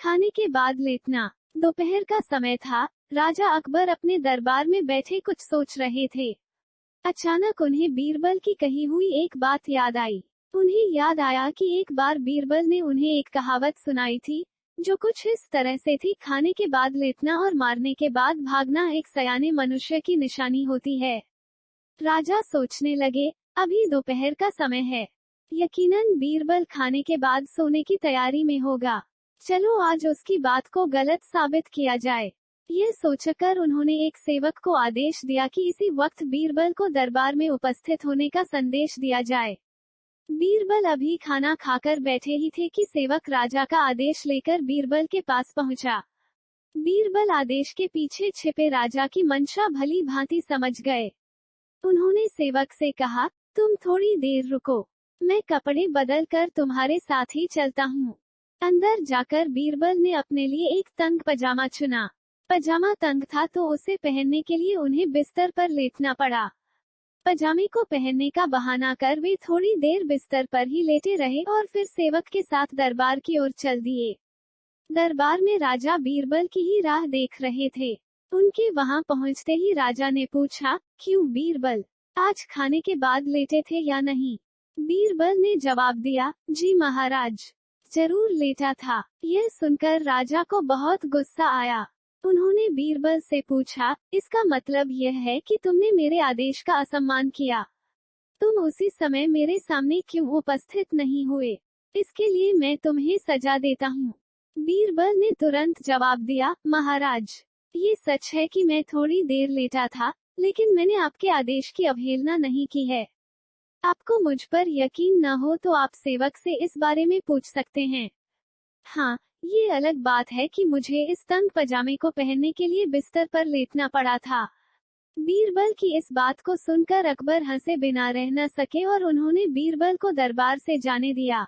खाने के बाद लेटना। दोपहर का समय था। राजा अकबर अपने दरबार में बैठे कुछ सोच रहे थे। अचानक उन्हें बीरबल की कही हुई एक बात याद आई। उन्हें याद आया कि एक बार बीरबल ने उन्हें एक कहावत सुनाई थी, जो कुछ इस तरह से थी, खाने के बाद लेटना और मारने के बाद भागना एक सयाने मनुष्य की निशानी होती है। राजा सोचने लगे, अभी दोपहर का समय है, यकीनन बीरबल खाने के बाद सोने की तैयारी में होगा। चलो आज उसकी बात को गलत साबित किया जाए। यह सोचकर उन्होंने एक सेवक को आदेश दिया कि इसी वक्त बीरबल को दरबार में उपस्थित होने का संदेश दिया जाए। बीरबल अभी खाना खाकर बैठे ही थे कि सेवक राजा का आदेश लेकर बीरबल के पास पहुंचा। बीरबल आदेश के पीछे छिपे राजा की मंशा भली भांति समझ गए। उन्होंने सेवक से कहा, तुम थोड़ी देर रुको, मैं कपड़े बदल कर तुम्हारे साथ ही चलता हूँ। अंदर जाकर बीरबल ने अपने लिए एक तंग पजामा चुना। पजामा तंग था तो उसे पहनने के लिए उन्हें बिस्तर पर लेटना पड़ा। पजामे को पहनने का बहाना कर वे थोड़ी देर बिस्तर पर ही लेटे रहे और फिर सेवक के साथ दरबार की ओर चल दिए। दरबार में राजा बीरबल की ही राह देख रहे थे। उनके वहां पहुंचते ही राजा ने पूछा, क्यों बीरबल, आज खाने के बाद लेटे थे या नहीं? बीरबल ने जवाब दिया, जी महाराज, जरूर लेटा था। यह सुनकर राजा को बहुत गुस्सा आया। उन्होंने बीरबल से पूछा, इसका मतलब यह है कि तुमने मेरे आदेश का असम्मान किया? तुम उसी समय मेरे सामने क्यों उपस्थित नहीं हुए? इसके लिए मैं तुम्हें सजा देता हूँ। बीरबल ने तुरंत जवाब दिया, महाराज, ये सच है कि मैं थोड़ी देर लेटा था, लेकिन मैंने आपके आदेश की अवहेलना नहीं की है। आपको मुझ पर यकीन न हो तो आप सेवक से इस बारे में पूछ सकते हैं। हाँ, ये अलग बात है कि मुझे इस तंग पजामे को पहनने के लिए बिस्तर पर लेटना पड़ा था। बीरबल की इस बात को सुनकर अकबर हंसे बिना रह न सके और उन्होंने बीरबल को दरबार से जाने दिया।